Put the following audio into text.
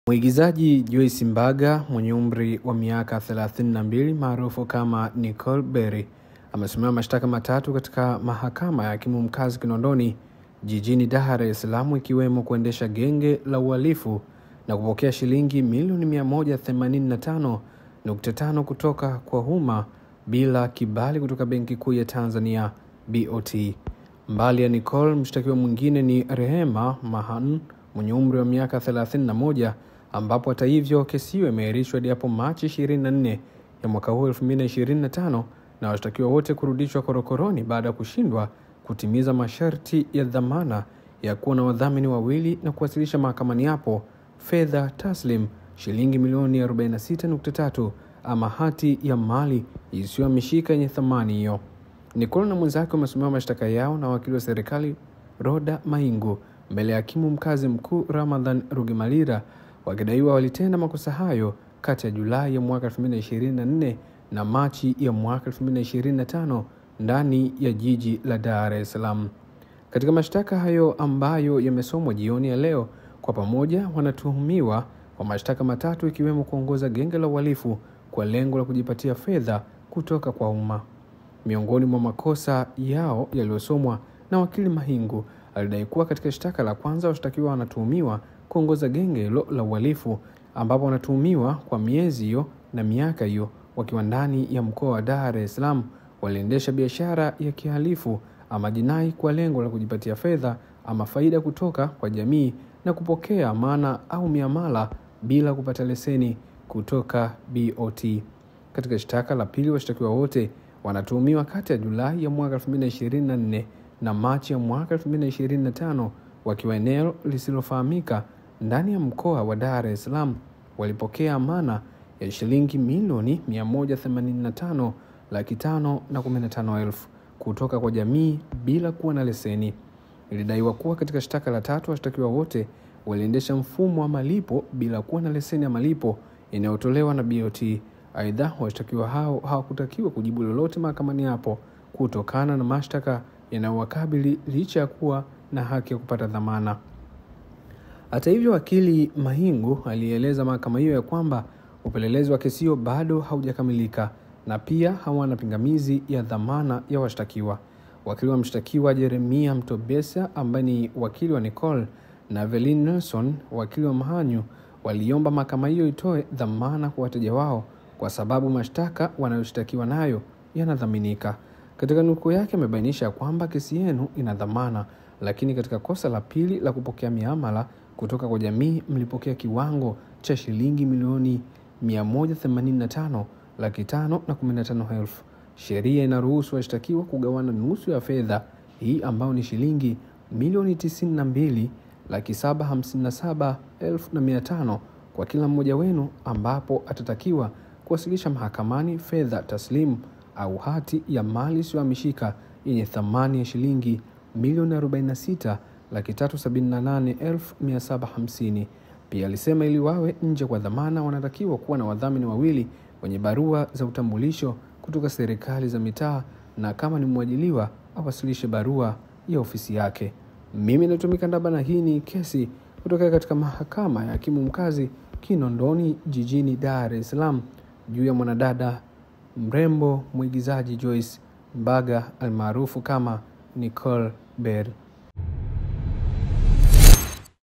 Mwigizaji Joyce Mbaga mwenye umri wa miaka 32 maarufu kama Nicole Berry amesomewa mashtaka matatu katika mahakama ya hakimu mkazi Kinondoni jijini Dar es Salaam, ikiwemo kuendesha genge la uhalifu na kupokea shilingi milioni 185.5 kutoka kwa umma bila kibali kutoka Benki Kuu ya Tanzania BOT. Mbali ya Nicole, mshtakiwa mwingine ni Rehema Mahan mwenye umri wa miaka 31, ambapo hata hivyo kesi hiyo imeahirishwa hadi hapo Machi 24 ya mwaka huu 2025 na washtakiwa wote kurudishwa korokoroni baada ya kushindwa kutimiza masharti ya dhamana ya kuwa na wadhamini wawili na kuwasilisha mahakamani hapo fedha taslim shilingi milioni 46.3 ama hati ya mali isiyohamishika yenye thamani hiyo. Nicole na mwenzake wamesomewa mashtaka yao na wakili wa serikali Roda Maingu mbele ya hakimu mkazi mkuu Ramadhan Rugemalira, wakidaiwa walitenda makosa hayo kati ya Julai ya mwaka 2024 na Machi ya mwaka 2025 ndani ya jiji la Dar es Salaam. Katika mashtaka hayo ambayo yamesomwa jioni ya leo, kwa pamoja wanatuhumiwa kwa mashtaka matatu, ikiwemo kuongoza genge la uhalifu kwa lengo la kujipatia fedha kutoka kwa umma. Miongoni mwa makosa yao yaliyosomwa na wakili Maingu, alidai kuwa katika shtaka la kwanza washtakiwa wanatuhumiwa kuongoza genge hilo la uhalifu, ambapo wanatuhumiwa kwa miezi hiyo na miaka hiyo wakiwa ndani ya mkoa wa Dar es Salaam waliendesha biashara ya kihalifu ama jinai kwa lengo la kujipatia fedha ama faida kutoka kwa jamii na kupokea amana au miamala bila kupata leseni kutoka BOT. Katika shtaka la pili, washtakiwa wote wanatuhumiwa kati ya Julai ya mwaka 2024 na Machi ya mwaka 2025 wakiwa eneo lisilofahamika ndani ya mkoa wa Dar es Salaam walipokea amana ya shilingi milioni 185,515,000 kutoka kwa jamii bila kuwa na leseni. Ilidaiwa kuwa katika shtaka la tatu washtakiwa wote waliendesha mfumo wa malipo bila kuwa na leseni ya malipo inayotolewa na BOT. Aidha, washtakiwa hao hawakutakiwa kujibu lolote mahakamani hapo kutokana na mashtaka yanayowakabili licha ya kuwa na haki ya kupata dhamana. Hata hivyo, wakili Maingu alieleza mahakama hiyo ya kwamba upelelezi wa kesi hiyo bado haujakamilika na pia hawana pingamizi ya dhamana ya washtakiwa. Wakili wa mshtakiwa Jeremia Mtobesa, ambaye ni wakili wa Nicole, na Evelyn Nelson, wakili wa Mahanyu, waliomba mahakama hiyo itoe dhamana kwa wateja wao kwa sababu mashtaka wanayoshtakiwa nayo yanadhaminika. Katika nukuu yake amebainisha kwamba kesi yenu ina dhamana, lakini katika kosa la pili la kupokea miamala kutoka kwa jamii mlipokea kiwango cha shilingi milioni 185,515,000. Sheria inaruhusu washtakiwa kugawana nusu ya fedha hii ambayo ni shilingi milioni 92,757,500 kwa kila mmoja wenu, ambapo atatakiwa kuwasilisha mahakamani fedha taslimu au hati ya mali isiyohamishika yenye thamani ya shilingi milioni 46,378,750. Pia alisema ili wawe nje kwa dhamana wanatakiwa kuwa na wadhamini wawili wenye barua za utambulisho kutoka serikali za mitaa, na kama ni mwajiliwa awasilishe barua ya ofisi yake. Mimi natumika ndaba na hii ni kesi kutoka katika mahakama ya hakimu mkazi Kinondoni jijini Dar es Salaam juu ya mwanadada mrembo mwigizaji Joyce Mbaga almaarufu kama Nicole Berry.